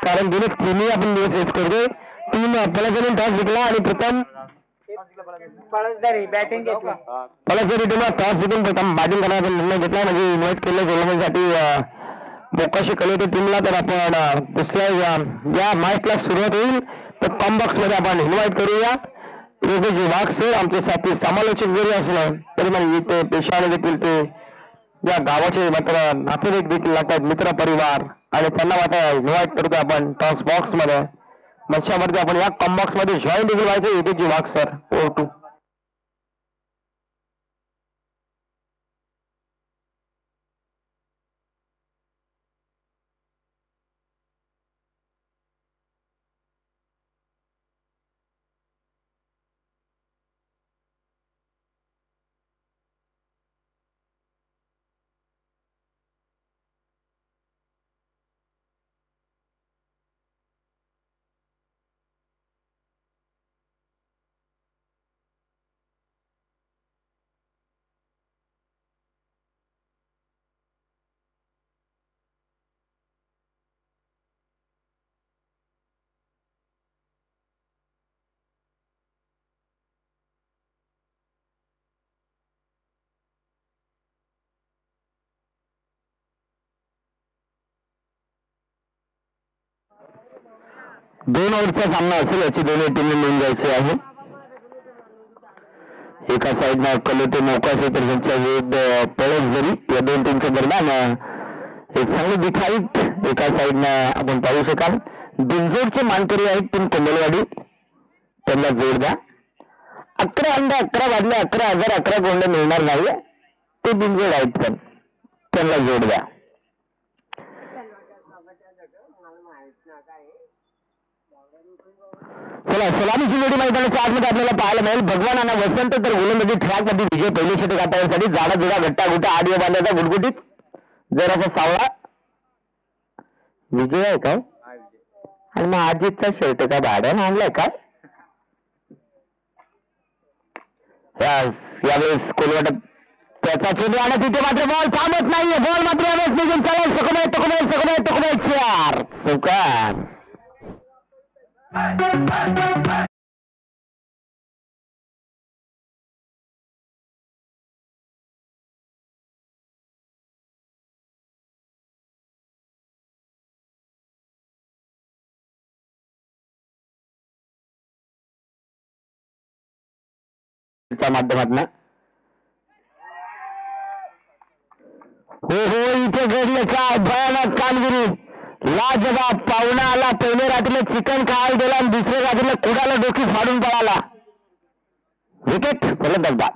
कारण गेले तिन्ही आपण दिवस हेच करतोय. टीम पलासरी टॉस जिंकला आणि प्रथम बॅटिंग घेतलं. पलासरी टीमला टॉस जिंकून प्रथम बॅटिंग करण्याचा निर्णय घेतला. म्हणजे इन्व्हाइट केलं टुर्नामेंटसाठी मोकाशी कलेक्टर टीमला. तर आपण दुसऱ्या या मॅचला सुरुवात होईल तर कॉम्बॉक्स मध्ये आपण इन्व्हाइट करूया योगेश वाघ सर. आमचे साथी समालोचक जरी असलं तरी मला इथे पेशाने देखील ते या गावाचे मात्र नातेवाईक देखील लागतात, मित्र परिवार, आणि त्यांना मात्र इन्व्हाइट करतो आपण टॉस बॉक्स मध्ये. मंचावरती आपण या कॉम्बॉक्स मध्ये जॉईन देखील व्हायचं. योगेश वाघ सर ओव्हर टू. दोन ओव्हरचा सामना असेल. याची दोन्ही टीमने मिळून जायचे आहे. एका साईडनं कलोटे मोकाशे तर त्यांच्या विरुद्ध पळसदरी या दोन टीमच्या दरम्यान एक चांगली दिखाईत. एका साईडनं आपण पाहू शकाल बिंजोडचे मानकरी आहेत टीम कोंबलवाडी. त्यांना जोड द्या. 11 अंडे 11 वाजले 11,000 11 गोंडे मिळणार नाही. ते बिंजोड आहेत पण त्यांना जोड द्या. चला सलामीची जोडी मैदानाच्या आतमध्ये आपल्याला पाहायला मिळेल. भगवान आणि वसंत तर गोलंदाजी ट्रॅक मध्ये विजय पहिली षटक गाठण्यासाठी जाडा जुडा गट्टा गुट्टा आडिओ बांधायचा गुटगुटीत जर असा सावळा विजय आहे काय. आणि मग अजितचा शर्ट काय भाड्यानं आणलाय काय. यावेळेस कोलवाट त्याचा चेंडू आणि तिथे मात्र बॉल थांबत नाहीये. बॉल मात्र यावेळेस निघून चालेल. सकोबाई 4 चौकार. माध्यमातून हो इथे घडलं काय भयानक कामगिरी. लाजवाब. पाहुणा आला पहिल्या रात्रीला चिकन खायला दिला आणि दुसऱ्या रात्रीला कुडाला डोकी फाडून पळाला. विकेट फलंदाज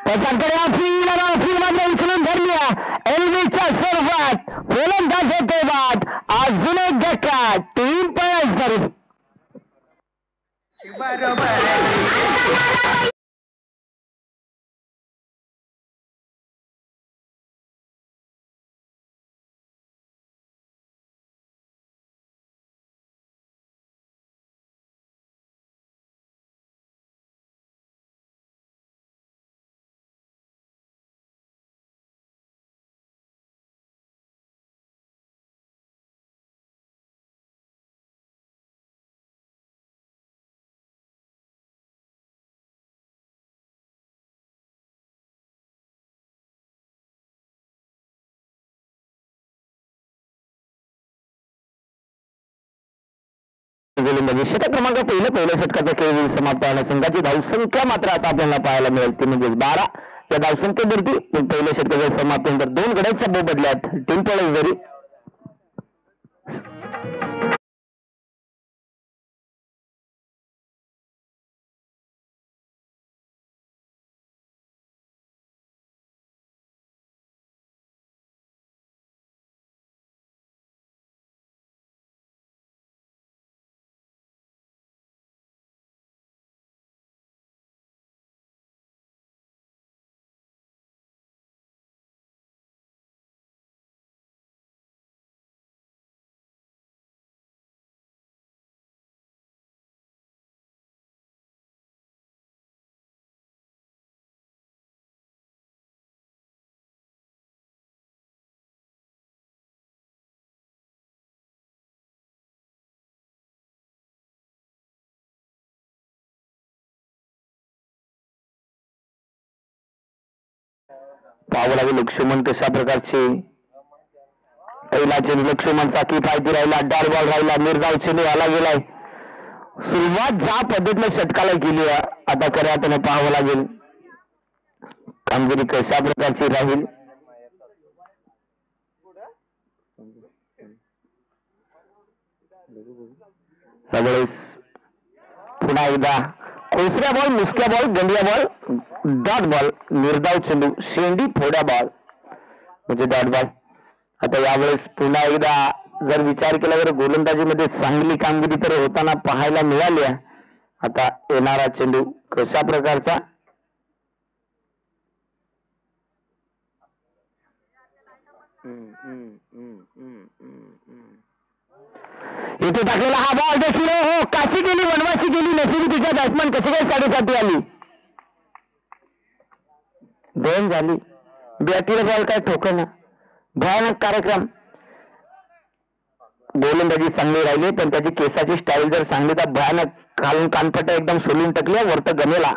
फील्डमध्ये उचलून धरल्या एलवीच्या स्वरूपात गोलंदाज होते बाद अजून एक धक्का 3 पॉईंट धरून म्हणजे षटक क्रमांक पहिल्या षटकाचा खेळ समाप्त होणार संघाची धावसंख्या मात्र आता आपल्याला पाहायला मिळेल ती म्हणजे 12 या धावसंख्येवरती पहिल्या षटकाच्या समाप्तीनंतर 2 गड्यांच्या बोबडल्यात 3 पॉईंट जरी पाहावं लागेल लक्ष्मण कशा प्रकारचे पहिला चेंडू लक्ष्मणचा की फायदे राहिला डॉट बॉल राहिला निर्धाव चेंडू आला गेलाय सुरुवात ज्या पद्धतीने षटकाला केली आता खऱ्या अर्थाने पाहावं लागेल कामगिरी कशा प्रकारची राहील त्यावेळेस पुन्हा एकदा कोसऱ्या बॉल मुसक्या ball Gandiya ball dot ball निर्धाव चेंडू शेंडी फोड्या बॉल म्हणजे डॉट बॉल आता यावेळेस पुन्हा एकदा जर विचार केला तर गोलंदाजीमध्ये चांगली कामगिरी तर होताना पाहायला मिळाली आता येणारा चेंडू कशा प्रकारचा इथे टाकलेला हा बॉल देखील हो काशी गेली वनवासी गेली नशिबी तिच्या बॅट्समन कशी काय साडेसाठी आली 2 झाली बॅटीला बॉल काय ठोकना भयानक कार्यक्रम गोलंदाजी चांगली राहिली पण त्याची केसाची स्टाईल जर सांगली तर भयानक खालून कानपट्ट्या एकदम सोलून टाकल्या वरत गमेला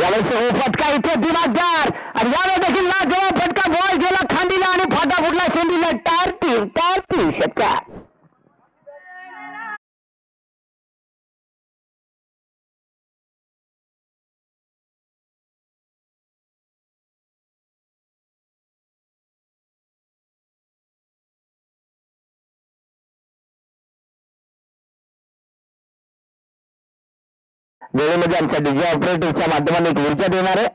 यावेळेस हो फटका इथे दिमागदार आणि यावेळेस देखील ना जेव्हा फटका बॉल गेला खांदीला आणि फाटा फुटला शेंडीला टारती षटकार वेळेमध्ये आमच्या डीजे ऑपरेटरच्या माध्यमाने एक ऊर्जा देणार आहे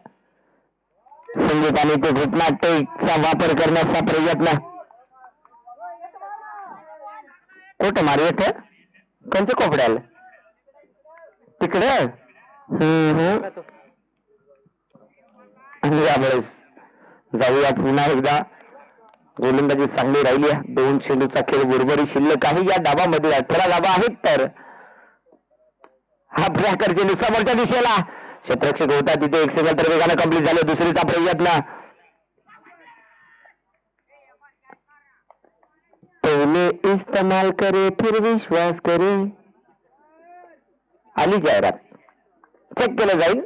संगीत आणि ते घटनाट्यचा वापर करण्याचा प्रयत्न कुठं मारू येते कोणत्या कोपड्याला तिकडे यावेळेस जाऊया पुन्हा एकदा गोलंदाजी चांगली राहिली 2 चेंडूचा खेळ बरोबरी शिल्लक आहे या डावामध्ये 18 धावा आहेत तर हा प्रकार चेंडू समोरच्या दिशेला क्षेत्ररक्षक होता तिथे 1 सेकंड तर वेगानं कंप्लीट झालं दुसरीचा प्रयत्न पहिले इस्तेमाल करे फिर विश्वास करे आली जाहिरात चेक केलं जाईल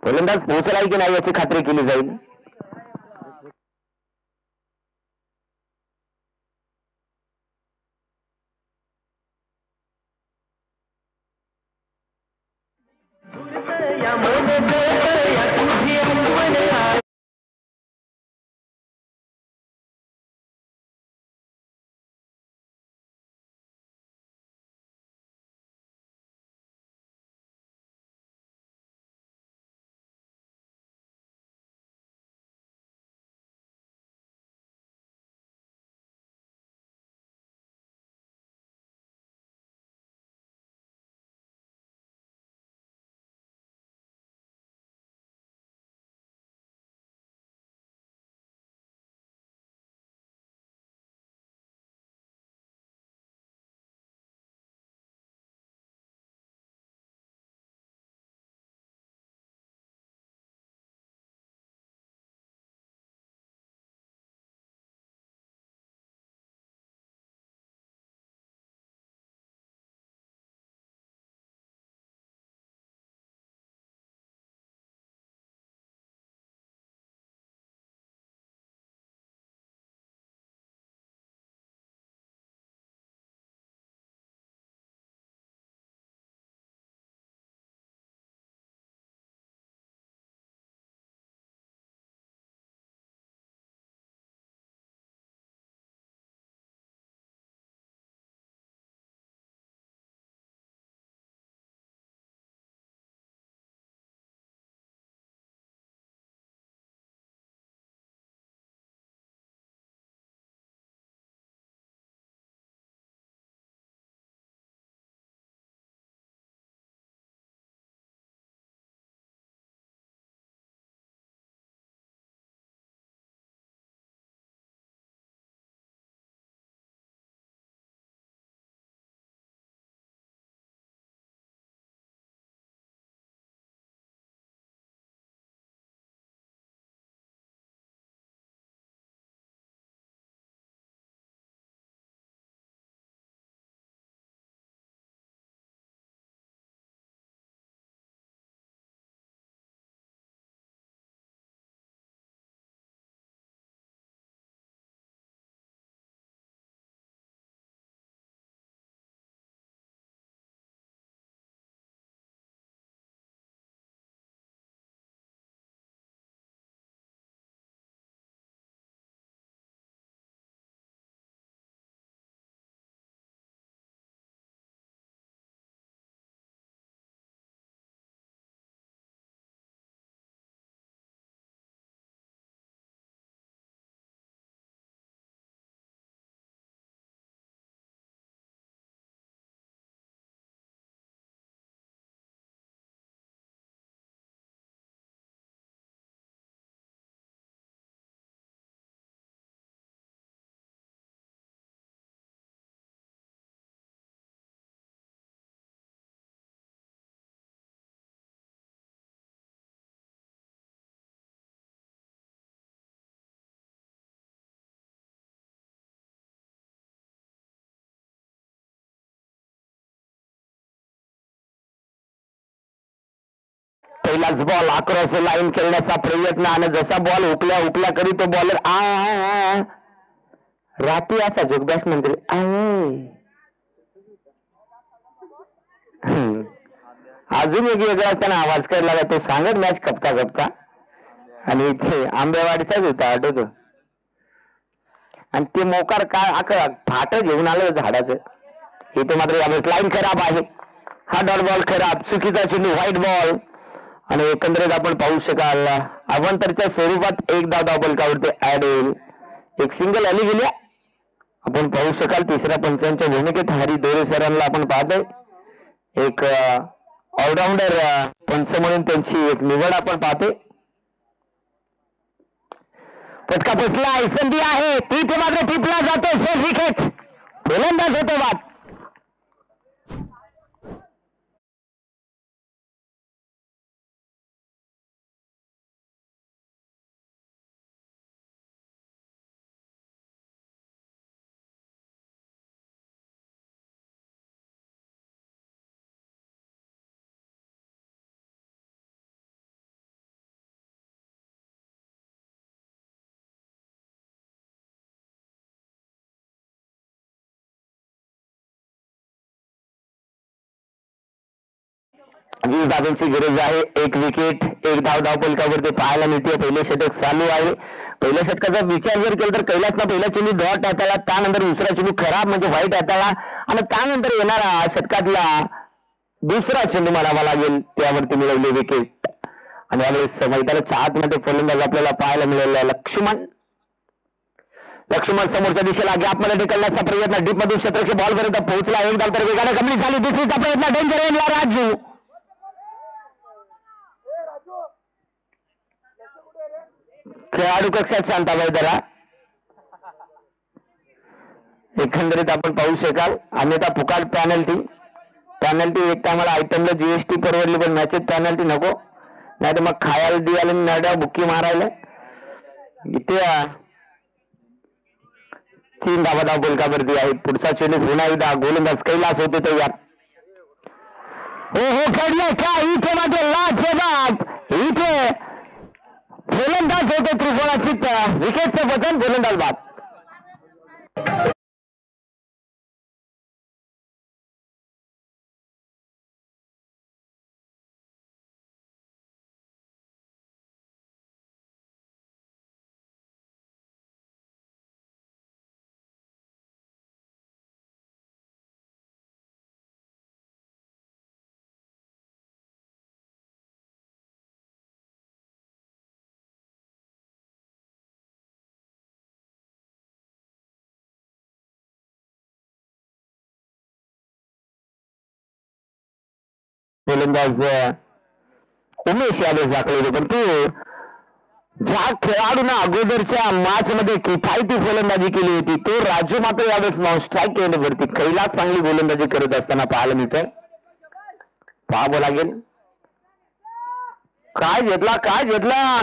गोलंदाज पोहोचलाय की नाही याची खात्री केली जाईल कैलास बॉल अक्रॉस लाईन खेळण्याचा प्रयत्न आणि जसा बॉल हुकल्या हुकल्या करी तो बॉलर रात्री असा जोगदास मंत्री अजून एक वेगळा त्यांना आवाज काढला तो सांगत मॅच कपता कपता आणि इथे आंबेवाडीचाच होता आठवतो आणि ते मोकार काय फाट घेऊन आलं झाडाचं इथे मात्र यावेळेस लाईन खराब आहे हा डॉट बॉल खराब चुकीचा चेंडू व्हाईट बॉल आणि एकंदरीत आपण पाहू शकाल अवंतरच्या स्वरूपात एक धाव धावपलकावरती ऍड होईल एक सिंगल आली गेल्या आपण पाहू शकाल तिसऱ्या पंचांच्या भूमिकेत हरी दोरे सरांना आपण पाहतोय एक ऑलराऊंडर पंच म्हणून त्यांची एक निवड आपण पाहतोय फटका पोचला संधी आहे तिथे मात्र टिपला जातो सेफ विकेट गोलंदाज होतो बाद वीस धावांची गरज आहे एक विकेट एक धावपलकावरती पाहायला मिळते पहिले षटक चालू आहे पहिल्या षटकाचा विचार जर केला तर कैलासला पहिला चेंडू डॉट हाताळला त्यानंतर दुसरा चेंडू खराब म्हणजे व्हाईट हाताळला आणि त्यानंतर येणारा षटकातला दुसरा चेंडू मारावा लागेल त्यावरती मिळवले विकेट आणि यावेळेस मैदानाच्या आतमध्ये फलंदाज आपल्याला पाहायला मिळाला लक्ष्मण समोरच्या दिशेला गॅपमध्ये ढकलण्याचा प्रयत्न डीप मधून क्षेत्रक्षे बॉल पर्यंत पोहोचला एक धाव तर वेगाने कम्प्लीट झाली दुसरीचा प्रयत्न डेंजर एंडला राजू खेळाडू कक्षात शांताबाई जरा एकंदरीत आपण पाहू शकाल अन्यथा फुकाट पॅनल्टी एक टायमाला आयटमला जीएसटी परवडली पण मॅचेत पॅनल्टी नको नाही तर मग खायला दिवाला नाड्या बुक्की मारायला इथे 3 धावा बोलकावरती आहे पुढचा चेंडू पुन्हा एकदा गोलंदाज कैलास होते तयार हो खेळले का इथे मात्र लाजवाब इथे गोलंदाज होते त्रिकोणाची विकेटचं पतन गोलंदाज बाद गोलंदाज उमेश यादव झाकले परंतु ज्या खेळाडूंना अगोदरच्या मॅच मध्ये किफायती गोलंदाजी केली होती तो राजू मात्र यावेळेस नॉन स्ट्राईक केल्यावरती कैलास चांगली गोलंदाजी करत असताना पाहायला मिळतंय पाहावं लागेल काय घेतला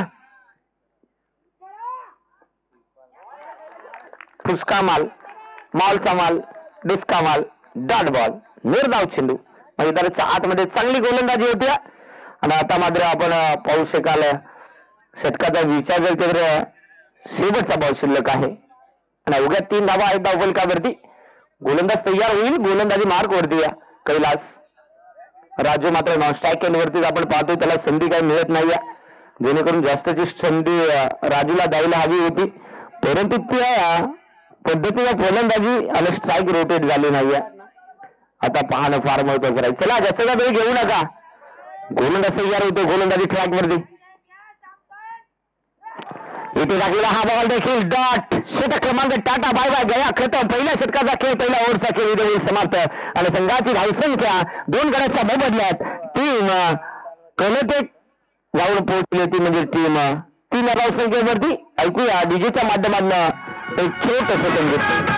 फुसका मालचा माल डिस्का माल डॉट बॉल निर्धाव चेंडू मैदानाच्या आतमध्ये चांगली गोलंदाजी होती आणि आता मात्र आपण पाहू शकाल षटकाचा विचार जर तर शेवटचा बॉल शिल्लक आहे आणि अवघ्या 3 धावा आहेत धावफलकावरती गोलंदाज तयार होईल गोलंदाजी मार्क वरती या कैलास राजू मात्र नॉन स्ट्राईक वरतीच आपण पाहतोय त्याला संधी काही मिळत नाही जेणेकरून जास्तची संधी राजूला द्यायला हवी होती परंतु त्या पद्धतीने गोलंदाजी आणि स्ट्राईक रोटेट झाली नाही आता पाहणं फार महत्वाचं राहील चला जास्त वेळ घेऊ नका गोलंदाज तयार होतो गोलंदाजी ट्रॅक वरती इथे टाकलेला हा बॉल देखील डॉट षटक क्रमांक टाटा बाय बाय गया खतम पहिल्या षटकाचा खेळ पहिल्या ओव्हरचा खेळ इथे होईल समाप्त आणि संघाची धावसंख्या 2 गड्याच्या मोबदल्यात टीम कलटेक जाऊन पोहोचली होती म्हणजे टीम 3 धावसंख्येवरती ऐकूया डीजेच्या माध्यमातून एक छोटंसं संगीत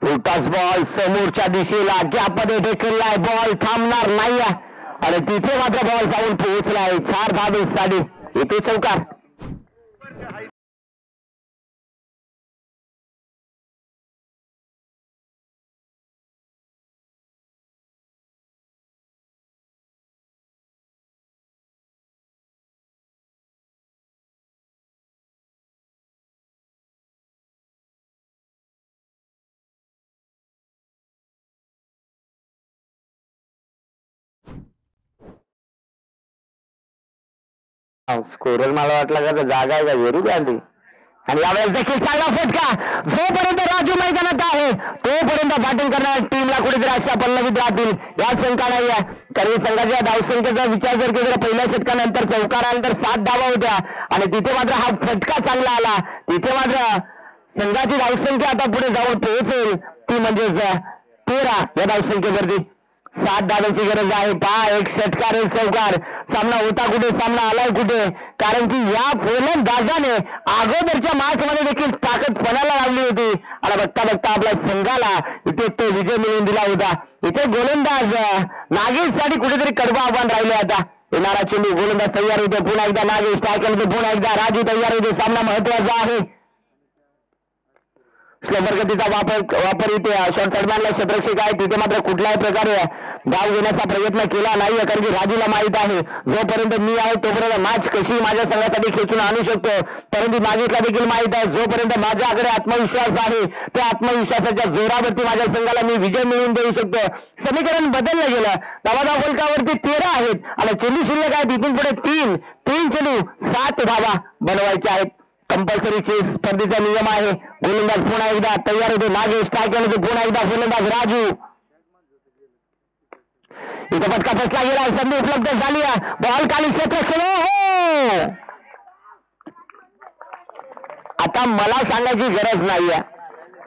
उलटाच बॉल समोरच्या दिशेला गॅपमध्ये ढकललाय. बॉल थांबणार नाही आणि तिथे मात्र बॉल जाऊन पोहोचलाय. 4 धावेसाठी इथे चौकार. स्कोरर मला वाटलं का जागा आहे का वेरू आली. आणि यावेळेस देखील चांगला फटका. जोपर्यंत राजू मैदानात आहे तोपर्यंत बॅटिंग करणाऱ्या टीमला कुठेतरी अशा पल्लवीत राहतील या शंका नाही आहे. कारण संघाच्या धावसंख्येचा विचार जर केला पहिल्या षटकानंतर चौकार आल्यानंतर 7 धावा होत्या आणि तिथे मात्र हा फटका चांगला आला. तिथे मात्र संघाची धावसंख्या आता पुढे जाऊन पोहोचेल ती म्हणजेच 13 या धावसंख्येवरती. 7 धावांची गरज आहे. पहा एक षटकार एक चौकार. सामना होता कुठे, सामना आलाय कुठे. कारण की या फलंदाजाने अगोदरच्या मॅच मध्ये देखील ताकद पणाला लावली होती आणि बघता बघता आपल्या संघाला इथे तो विजय मिळवून दिला होता. इथे गोलंदाज नागेशसाठी कुठेतरी कडवं आव्हान राहिले. आता येणारा चेंडू गोलंदाज तयार होतो. पुन्हा एकदा नागेश टायकल, पुन्हा एकदा राजू तयार होते. सामना महत्वाचा आहे. स्लोवर गतीचा वापर इथे शॉर्ट सडमॅनला क्षेत्ररक्षक आहे. तिथे मात्र कुठल्याही प्रकारे धाव घेण्याचा प्रयत्न केला नाही कारण की राजूला माहित आहे जोपर्यंत मी आहे तोपर्यंत मॅच कशी माझ्या संघासाठी खेचून आणू शकतो. परंतु नागेशला देखील माहित आहे जोपर्यंत माझ्याकडे आत्मविश्वास आहे त्या आत्मविश्वासाच्या जोरावरती माझ्या संघाला मी विजय मिळवून देऊ शकतो. समीकरण बदललं गेलं. धावा फलकावरती 13 आहेत आणि चेंडू शिल्लक आहे. तिथून पुढे 3 चेंडू 7 धावा बनवायच्या आहेत. कंपल्सरी स्पर्धेचा नियम आहे. गोलंदाज पुन्हा एकदा तयार होते. नागेश काय केलं होते. पुन्हा एकदा गोलंदाज राजू. इथं फटका फसला गेला. संधी उपलब्ध झाली. बॉल खाली क्षेत्र. आता मला सांगायची गरज नाहीये.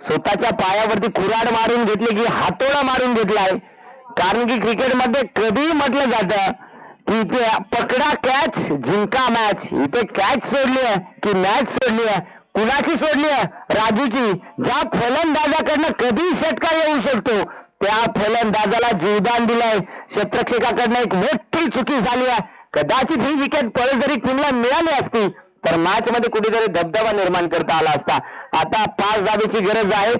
स्वतःच्या पायावरती कुऱ्हाड मारून घेतली की हातोडा मारून घेतलाय. कारण की क्रिकेटमध्ये कधीही म्हटलं जातं की इथे पकडा कॅच जिंका मॅच. इथे कॅच सोडली आहे की मॅच सोडली आहे. कुणाची सोडली आहे? राजूची. ज्या फलंदाजाकडनं कधी षटकार येऊ शकतो त्या फलंदाजाला जीवदान दिलंय. क्षेत्ररक्षकाकडनं एक मोठी चुकी झाली आहे. कदाचित ही विकेट परत जरी टीमला मिळाली असती तर मॅच मध्ये कुठेतरी धबधबा निर्माण करता आला असता. आता 5 धावेची गरज आहे.